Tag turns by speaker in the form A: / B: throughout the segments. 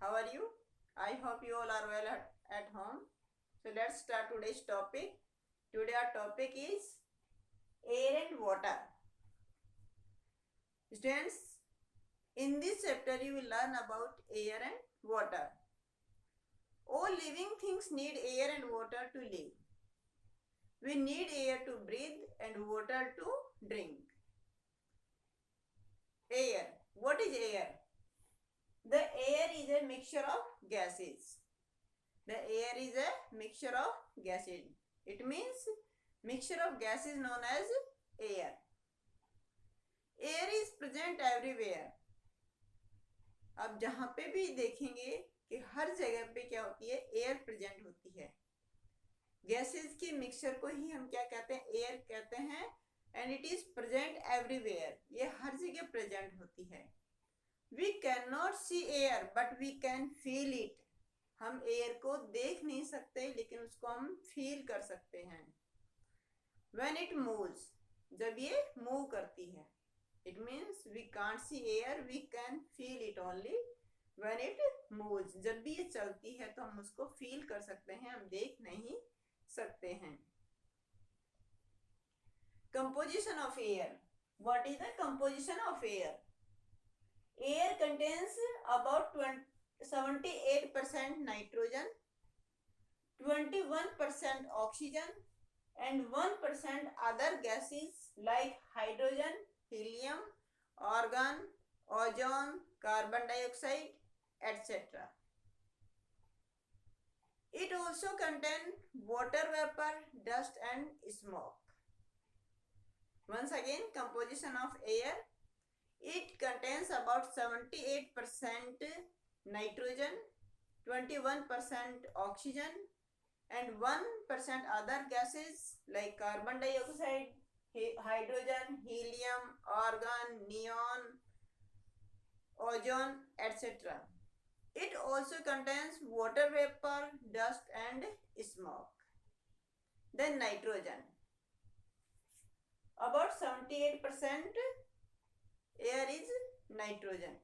A: How are you? I hope you all are well at home. So let's start today's topic. Today our topic is air and water. Students, in this chapter you will learn about air and water. All living things need air and water to live. We need air to breathe and water to drink. Air. What is air? The air is a mixture of gases. The air is a mixture of gases. It means mixture of gases known as air. Air is present everywhere. अब जहां पे भी देखेंगे कि हर जगह पे क्या होती है, एयर प्रेजेंट होती है. गैसेस के मिक्सचर को ही हम क्या कहते हैं, एयर कहते हैं. And it is present everywhere. ये हर जगह प्रेजेंट होती है. We can not see air but we can feel it. हम एयर को देख नहीं सकते लेकिन उसको हम फील कर सकते हैं. When it moves, जब ये मूव करती है. It means we can't see air, we can feel it only when it moves. जब भी ये चलती है तो हम उसको फील कर सकते हैं, हम देख नहीं सकते हैं. Composition of air. What is the composition of air? Air contains about 78% nitrogen, 21% oxygen, and 1% other gases like hydrogen, helium, argon, ozone, carbon dioxide, etc. It also contains water vapor, dust, and smoke. Once again, composition of air. It contains about 78% nitrogen, 21% oxygen, and 1% other gases like carbon dioxide, hydrogen, helium, argon, neon, ozone, etc. It also contains water vapor, dust, and smoke. Then nitrogen. About 78% air is nitrogen.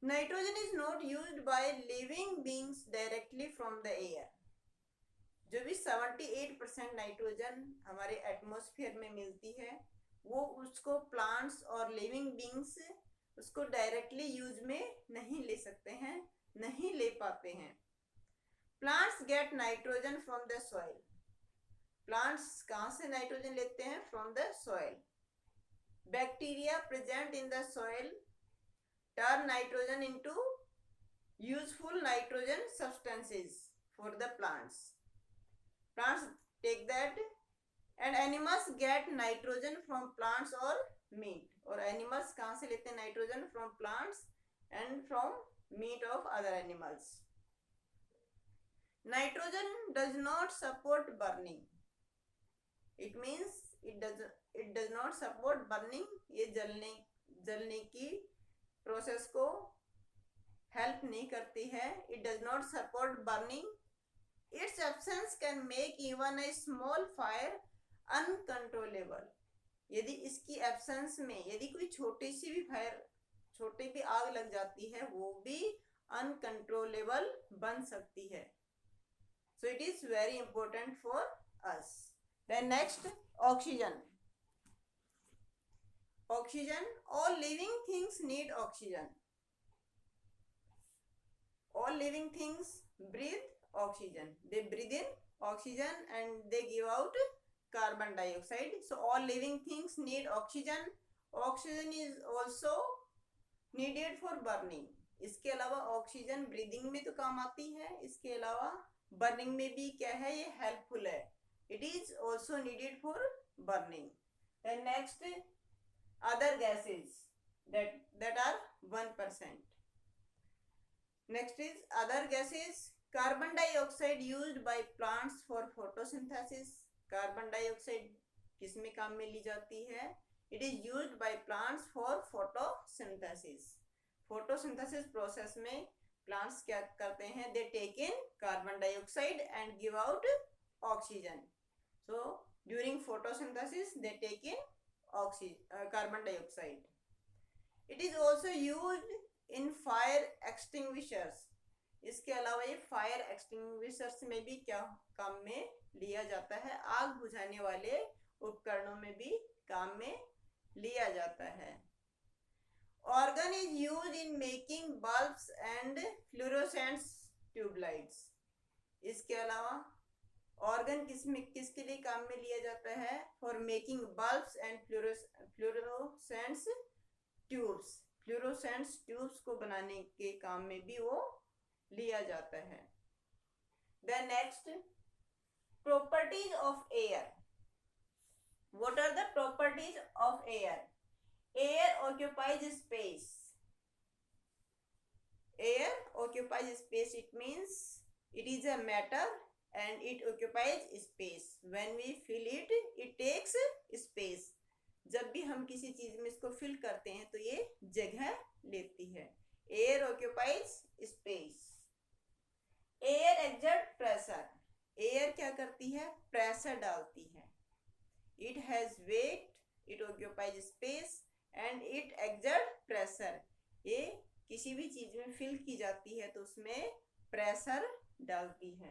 A: Nitrogen is not used by living beings directly from the air. जो भी 78% nitrogen हमारे atmosphere में मिलती है वो उसको plants और living beings उसको डायरेक्टली यूज में नहीं ले सकते हैं, नहीं ले पाते हैं. Plants get nitrogen from the soil. Plants कहाँ से नाइट्रोजन लेते हैं? From the soil. Bacteria present in the soil turn nitrogen into useful nitrogen substances for the plants. Plants take that, and animals get nitrogen from plants or meat. और animals कहाँ से लेते हैं nitrogen? From plants and from meat of other animals. Nitrogen does not support burning. It means it does not support burning. ये जलने की process को help नहीं करती है. It does not support burning. It's absence can make even a small fire uncontrollable. यदि इसकी absence में यदि कोई छोटी भी आग लग जाती है वो भी अनकंट्रोलेबल बन सकती है. So it is very important for us. Then next, oxygen. Oxygen. All living things need oxygen. All living things breathe oxygen. They breathe in oxygen and they give out carbon dioxide. So all living things need oxygen. Oxygen is also needed for burning. इसके अलावा oxygen breathing में तो काम आती है, इसके अलावा burning में भी क्या है, ये हेल्पफुल है. It is also needed for burning. Then next, other gases that are 1%. Next is other gases. Carbon dioxide used by plants for photosynthesis. Carbon dioxide किस में काम में ली जाती है? It is used by plants for photosynthesis. Photosynthesis process में plants क्या करते हैं? They take in carbon dioxide and give out oxygen. So during photosynthesis they take in carbon dioxide. It is also used in fire extinguishers. इसके अलावा ये fire extinguishers में भी क्या काम में लिया जाता है, आग बुझाने वाले उपकरणों में भी काम में लिया जाता है. Organ is used in making bulbs and fluorescent tube lights. इसके अलावा ऑर्गन किसके लिए काम में लिया जाता है? For making bulbs and fluorescents tubes. Fluorescents tubes को बनाने के काम में भी वो लिया जाता है. Then next, properties of air. What are the properties of air? Air occupies space. Air occupies space. It means it is a matter and it occupies space. When we fill it, it takes space. जब भी हम किसी चीज में इसको fill करते हैं तो ये जगह लेती है. Air occupies space. Air exert pressure. Air क्या करती है? प्रेशर डालती है. It has weight. It occupies space. And it exert pressure. ये किसी भी चीज में फिल की जाती है तो उसमें प्रेशर डालती है.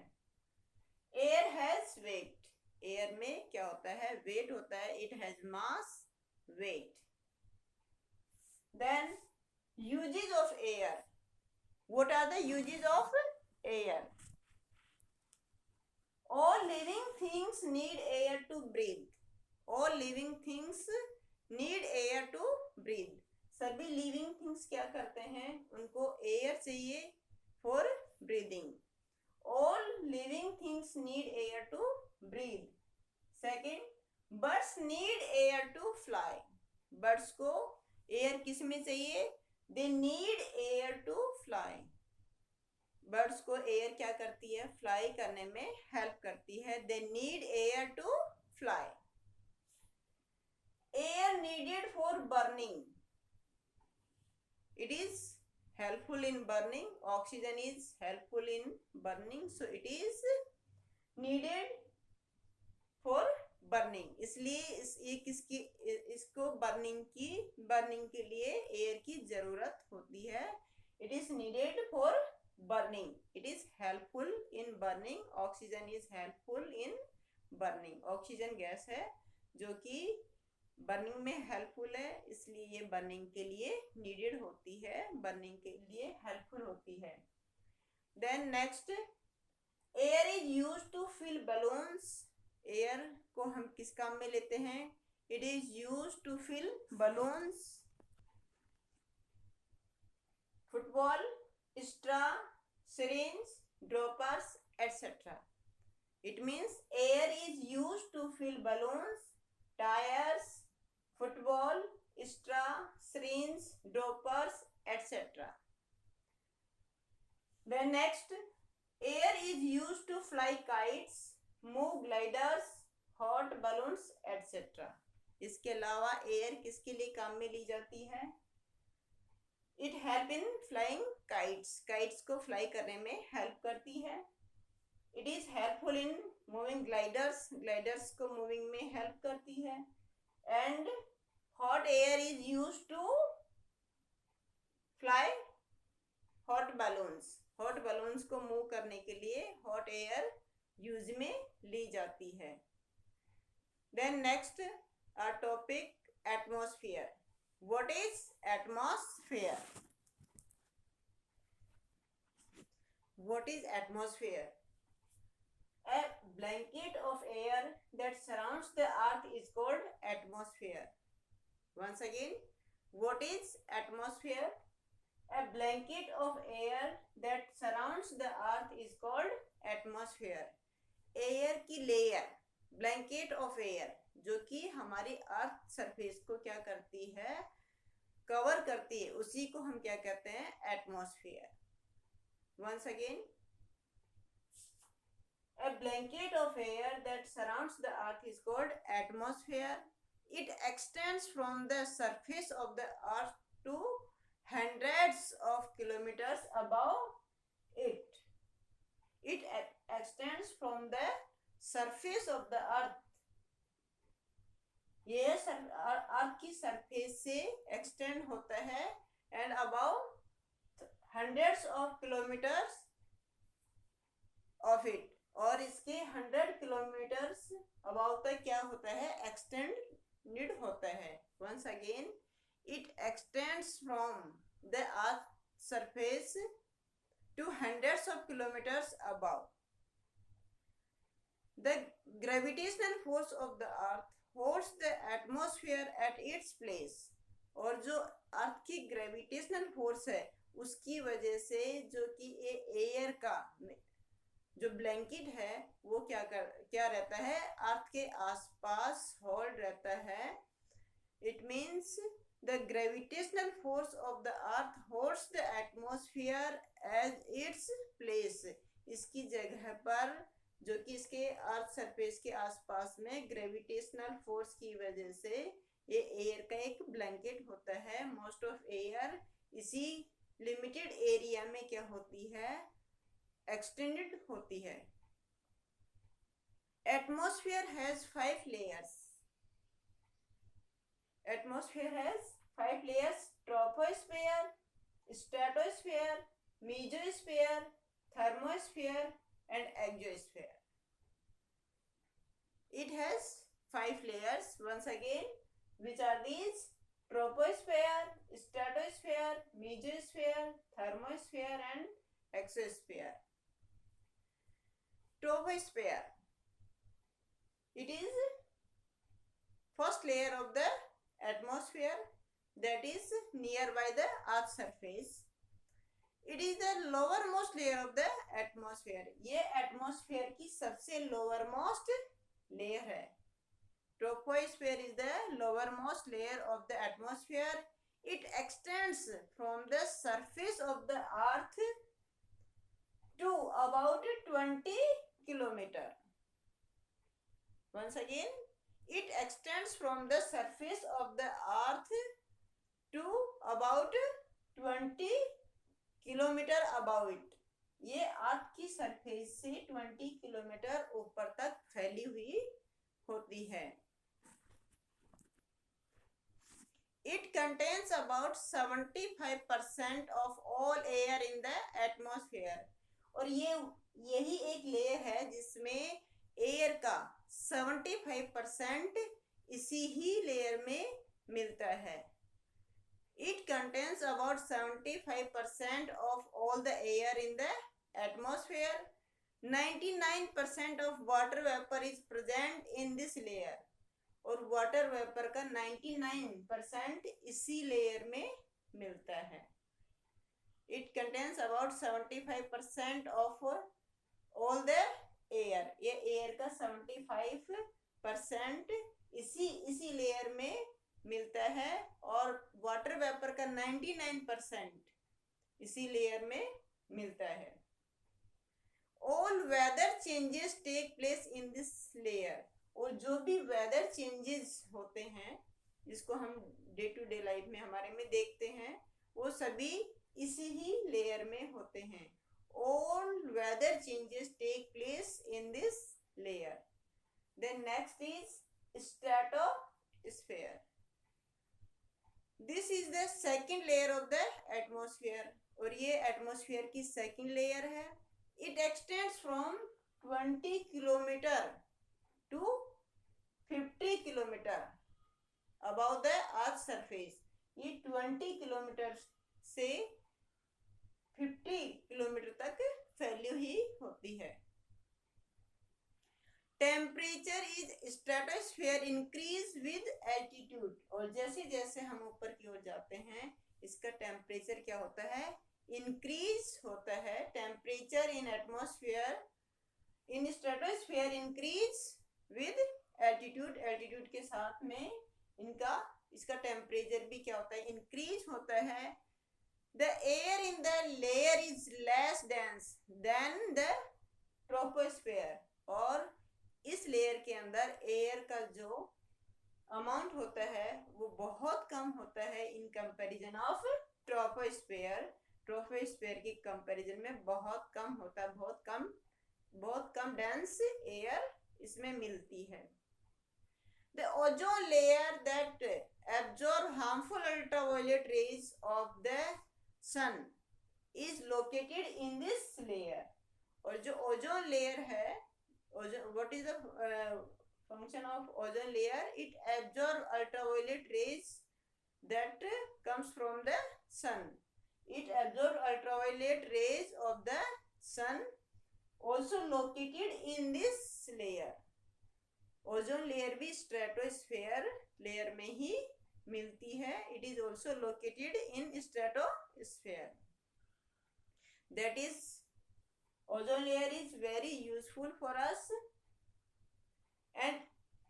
A: Air has wait. एयर में क्या होता है? वेट होता है. It has mass, weight. Then uses of air. What are the uses of air? All living things need air to breathe. All living things need air to breathe. सभी living things क्या करते हैं? उनको air चाहिए for breathing. All living things need air to breathe. Second, birds need air to fly. Birds को air किस में चाहिए? They need air to fly. Birds को एयर क्या करती है? फ्लाई करने में हेल्प करती है. They need air to fly. Air needed for burning. It is helpful in burning. Oxygen is helpful in burning, so it is needed for burning. इसलिए इसको बर्निंग के लिए एयर की जरूरत होती है. It is needed for burning. It is helpful in burning. Oxygen is helpful in burning. Oxygen gas है जो कि बर्निंग में हेल्पफुल है, इसलिए ये बर्निंग के लिए नीडेड होती है, बर्निंग के लिए हेल्पफुल होती है. Then next, air is used to fill balloons. Air को हम किस काम में लेते हैं? It is used to fill balloons, football, straw, syringe, droppers etcetera. It means air is used to fill balloons, tyres, football, straw, syringe, droppers, etc. Then next, air is used to fly kites, move gliders, hot balloons, etc. इसके अलावा air किसके लिए काम में ली जाती है? It help in flying kites. Kites को fly करने में हेल्प करती है. It is helpful in moving gliders. Gliders को मूविंग में हेल्प करती है. And hot air is used to fly hot balloons. hot balloons को मूव करने के लिए hot air यूज में ली जाती है. Then next, our topic, atmosphere. What is atmosphere? What is atmosphere? A blanket of air that surrounds the earth is called atmosphere. Once again, what is atmosphere? A blanket of air that surrounds the earth is called atmosphere. Air की layer, blanket of air, जो कि हमारी earth surface को क्या करती है? Cover करती है. उसी को हम क्या कहते हैं? Atmosphere. Once again, a blanket of air that surrounds the earth is called atmosphere. It extends from the surface of the earth to hundreds of kilometers above it. It extends from the surface of the earth. ये अर्थ की surface से extend होता है. And about hundreds of kilometres of it, और इसके 100 kilometres about तक क्या होता है, एक्सटेंडेड होता है. Once again, it extends from the earth surface to hundreds of kilometers above. The gravitational force of the earth holds the atmosphere at its place. और जो अर्थ की ग्रेविटेशनल फोर्स है उसकी वजह से जो कि एयर का जो ब्लैंकेट है वो क्या रहता है, अर्थ के आसपास होल्ड रहता है. It means the gravitational force of the earth holds the atmosphere as its place. इसकी जगह पर जो कि इसके अर्थ सरफेस के आसपास में ग्रेविटेशनल फोर्स की वजह से ये एयर का एक ब्लैंकेट होता है. मोस्ट ऑफ एयर इसी लिमिटेड एरिया में क्या होती है, एक्सटेंडेड होती है. Atmosphere has 5 layers. Atmosphere has 5 layers: troposphere, stratosphere, mesosphere, thermosphere, and exosphere. It has 5 layers. Once again, which are these? Troposphere, stratosphere, mesosphere, thermosphere, and exosphere. Troposphere. It is first layer of the atmosphere that is nearby the earth surface. It is the lowermost layer of the atmosphere. ये atmosphere की सबसे lowermost layer है. Troposphere is the lowermost layer of the atmosphere. It extends from the surface of the earth to about 20 kilometer. Once again, it extends from the surface of the earth to about 20 kilometer above it. ये अर्थ की surface से 20 kilometre ऊपर तक फैली हुई होती है. It contains about 75% of all air in the atmosphere. और यही एक लेयर है जिसमें एयर का 75% इसी ही लेयर में मिलता है. It contains about 75% of all the air in the atmosphere. 99% of water vapor is present in this layer. और वाटर वेपर का 99% इसी लेयर में मिलता है. It contains about 75% of all the air. ये एयर का 75% इसी लेयर में मिलता है और वाटर वेपर का 99% इसी लेयर में मिलता है. All weather changes take place in this layer. और जो भी वेदर चेंजेस होते हैं जिसको हम डे टू डे लाइफ में हमारे में देखते हैं वो सभी इसी ही लेयर में होते हैं. All weather changes take place in this layer. Then next is stratosphere. This is the second layer of the atmosphere. और ये एटमॉस्फेयर की सेकंड लेयर है. It extends from 20 kilometer to 50 kilometer above the earth surface. ये 20 kilometre से 50 kilometre तक फैली हुई होती है. Temperature is stratosphere increase with altitude. और जैसे जैसे हम ऊपर की ओर जाते हैं इसका टेम्परेचर क्या होता है, इंक्रीज होता है. Temperature in atmosphere in stratosphere increase with altitude. Altitude के साथ में इसका टेम्परेचर भी क्या होता है, इंक्रीज होता है. The air in the layer is less dense than the troposphere. और इस लेयर के अंदर एयर का जो अमाउंट होता है वो बहुत कम होता है in comparison of troposphere. Troposphere की कंपैरिजन में बहुत कम होता है, बहुत कम डेंस एयर इसमें मिलती है. The ozone layer that absorb harmful ultraviolet rays of the sun is located in this layer. और जो ओजोन लेयर है, what is the function of ozone layer? It absorbs ultraviolet rays that comes from the sun. It absorbs ultraviolet rays of the sun, also located in this layer. Ozone layer भी stratosphere layer में ही मिलती है. It is also located in stratosphere. That is, ozone layer is very useful for us, and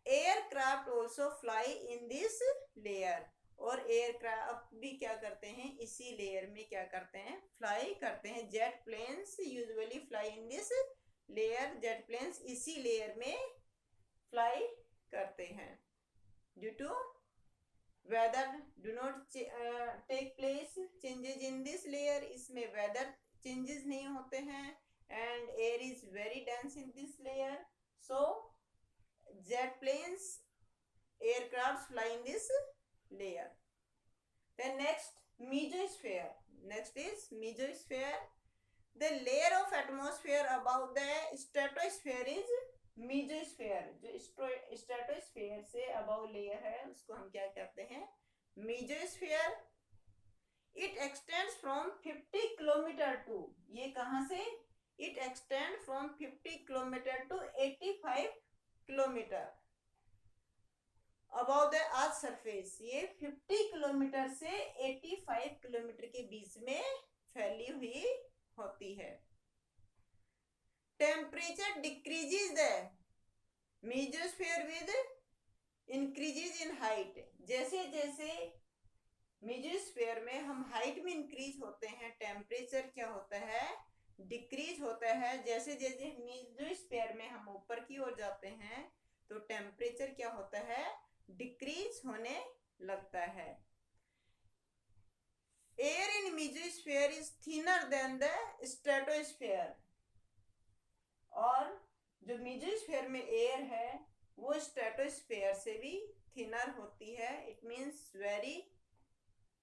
A: aircraft also fly in this layer. और aircraft भी क्या करते हैं, इसी लेयर में क्या करते हैं, फ्लाई करते हैं. Jet planes usually fly in this layer. Jet planes इसी लेयर में फ्लाई करते हैं. Due to weather do not take place changes in this layer. इसमें वेदर चेंजेस नहीं होते हैं, and air is very dense in this layer. So jet planes, aircraft fly in this layer. Then next, mesosphere. Next is mesosphere. The layer of atmosphere above the stratosphere is mesosphere. जो stratosphere से above layer है उसको हम क्या कहते हैं, mesosphere. It extends from 50 kilometer to, ये कहाँ से, it extends from 50 kilometer to 85 kilometer about the earth surface. ये 50 किलोमीटर से 85 किलोमीटर के बीच में फैली हुई होती है. Temperature decreases the mesosphere with increases in height. जैसे जैसे मेसोस्फीयर में हम हाइट में इंक्रीज होते हैं, टेम्परेचर क्या होता है, डिक्रीज होता है. जैसे जैसे मेसोस्फीयर में हम ऊपर की ओर जाते हैं तो टेम्परेचर क्या होता है, डिक्रीज होने लगता है. Air in mesosphere is thinner than the stratosphere. और जो मेसोस्फीयर में एयर है वो स्ट्रेटोस्फीयर से भी थिनर होती है. It means very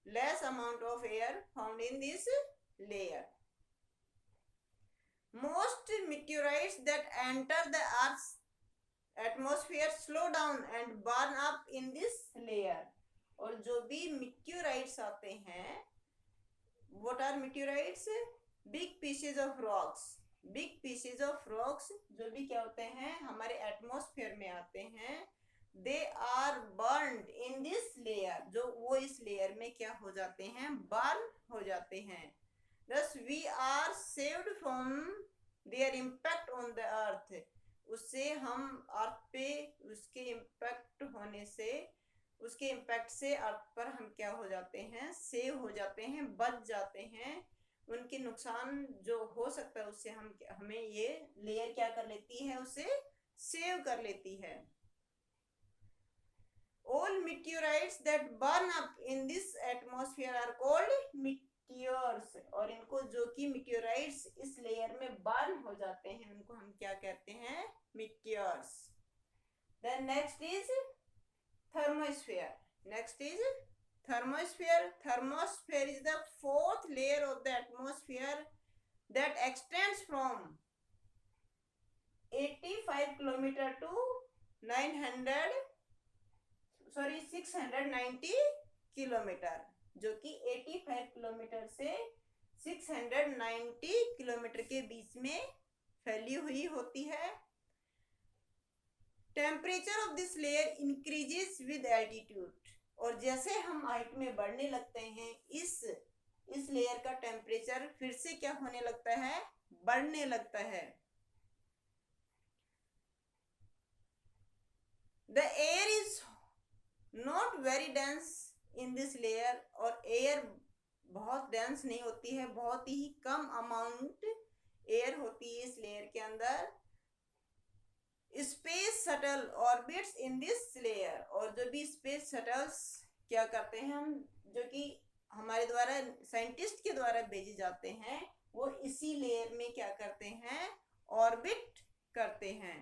A: less amount of air found in this layer. Most meteorites that enter the earth's atmosphere slow down and burn up in this layer. और जो भी meteorites आते हैं, what are meteorites? Big pieces of rocks. Big pieces of rocks जो भी क्या होते हैं, हमारे एटमॉस्फेयर में आते हैं. They are burned in this layer. जो वो इस लेयर में क्या हो जाते हैं, बर्न हो जाते हैं. Thus we are saved from their impact on the earth. उससे हम अर्थ पे उसके इम्पैक्ट होने से, उसके इम्पैक्ट से अर्थ पर हम क्या हो जाते हैं, सेव हो जाते हैं, बच जाते हैं. उनके नुकसान जो हो सकता है उससे हमें ये लेयर क्या कर लेती है, उसे सेव कर लेती है. All meteorites that burn up in this atmosphere are called meteors. और इनको जो कि meteorites इस लेयर में बर्न हो जाते हैं उनको हम क्या कहते हैं, meteors. Then next is thermosphere. Next is thermosphere. Thermosphere is the fourth layer of the atmosphere that extends from 85 kilometer to 690 kilometre. जो कि 85 किलोमीटर से 690 किलोमीटर के बीच में फैली हुई होती है. Temperature of this layer increases with altitude. और जैसे हम हाइट में बढ़ने लगते हैं, इस लेयर का टेम्परेचर फिर से क्या होने लगता है, बढ़ने लगता है. The air is not very dense in this layer. और एयर बहुत डेंस नहीं होती है, बहुत ही कम अमाउंट एयर होती है इस लेयर के अंदर. Space shuttle orbits in this layer. और जो भी स्पेस शटल्स क्या करते हैं, हम जो कि हमारे द्वारा साइंटिस्ट के द्वारा भेजे जाते हैं, वो इसी लेयर में क्या करते हैं, ऑर्बिट करते हैं.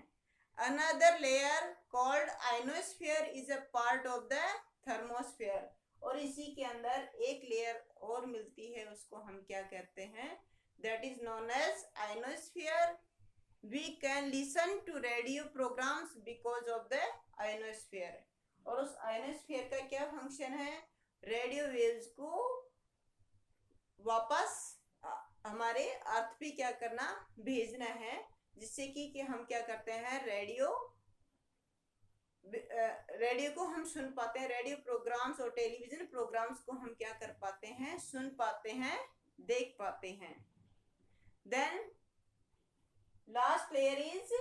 A: Another layer called ionosphere is a part of the thermosphere. और इसी के अंदर एक लेयर और मिलती है उसको हम क्या कहते हैं, that is known as ionosphere. We can listen to radio programmes because of the ionosphere. और उस आयनोस्फीयर का क्या फंक्शन है, रेडियो वेव्स को वापस हमारे अर्थ पे क्या करना, भेजना है, जिससे कि हम क्या करते हैं, रेडियो को हम सुन पाते हैं. रेडियो प्रोग्राम्स और टेलीविजन प्रोग्राम्स को हम क्या कर पाते हैं, सुन पाते हैं, देख पाते हैं. Then last layer is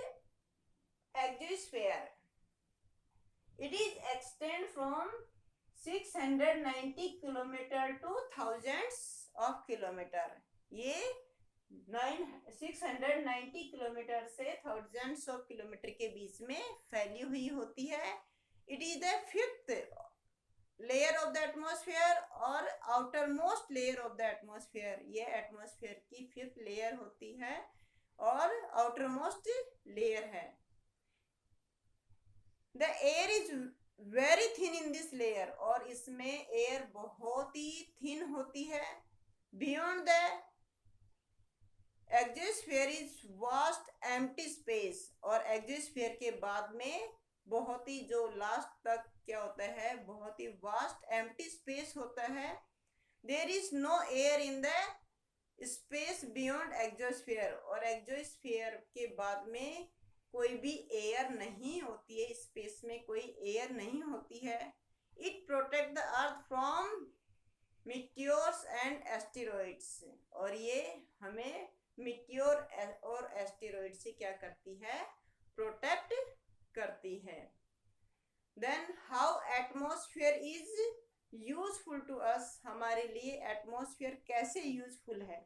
A: exosphere. It is extend from 690 kilometre to thousands of kilometre. ये 690 किलोमीटर से थाउजेंड्स ऑफ किलोमीटर के बीच में फैली हुई होती है. It is the fifth layer of the atmosphere और outer most layer of the atmosphere. ये एटमॉस्फेयर की फिफ्थ लेयर होती है और आउटर मोस्ट लेयर है. The air is very thin in this layer. और इसमें एयर बहुत ही थिन होती है. Beyond the exosphere is vast empty space. और एक्सोस्फीयर के बाद में बहुत ही जो लास्ट तक क्या होता है, बहुत ही वास्ट एम्प्टी स्पेस होता है. There is no air in the space beyond exosphere. और एक्सोस्फीयर के बाद में कोई भी एयर नहीं होती है, स्पेस में कोई एयर नहीं होती है. It protect the earth from meteors and asteroids. और ये हमें मीटियोर और एस्टेरॉइड से क्या करती है, प्रोटेक्ट करती है. Then how atmosphere is useful to us. हमारे लिए एटमॉस्फेयर कैसे यूजफुल है.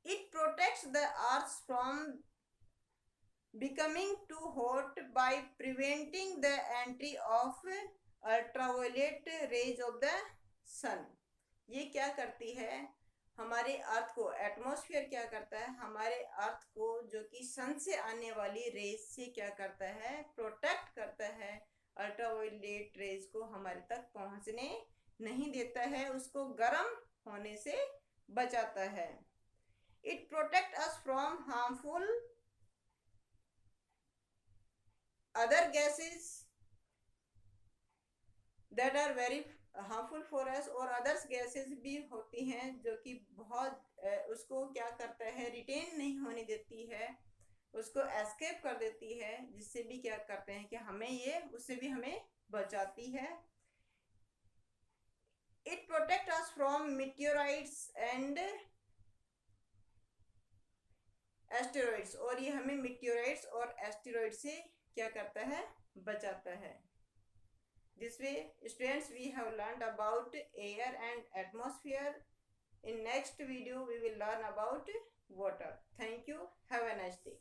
A: It protects the earth from becoming too hot by preventing the entry of ultraviolet rays of the sun. ये क्या करती है, हमारे अर्थ को, एटमॉस्फेयर क्या करता है, हमारे अर्थ को जो कि सन से आने वाली रेज से क्या करता है, प्रोटेक्ट करता है. अल्ट्रावायलेट रेज को हमारे तक पहुंचने नहीं देता है, उसको गर्म होने से बचाता है. It protect us from harmful other gases that are very harmful for us. और अदर्स गैसेस भी होती हैं जो कि बहुत उसको क्या करता है, रिटेन नहीं होने देती है, उसको एस्केप कर देती है, जिससे भी क्या करते हैं कि हमें ये, उससे भी हमें बचाती है. It protect us from meteorites and asteroids. और ये हमें मीटियोराइट्स और एस्टेरॉइड से क्या करता है, बचाता है. This way students we have learned about air and atmosphere. In next video we will learn about water. Thank you. Have a nice day.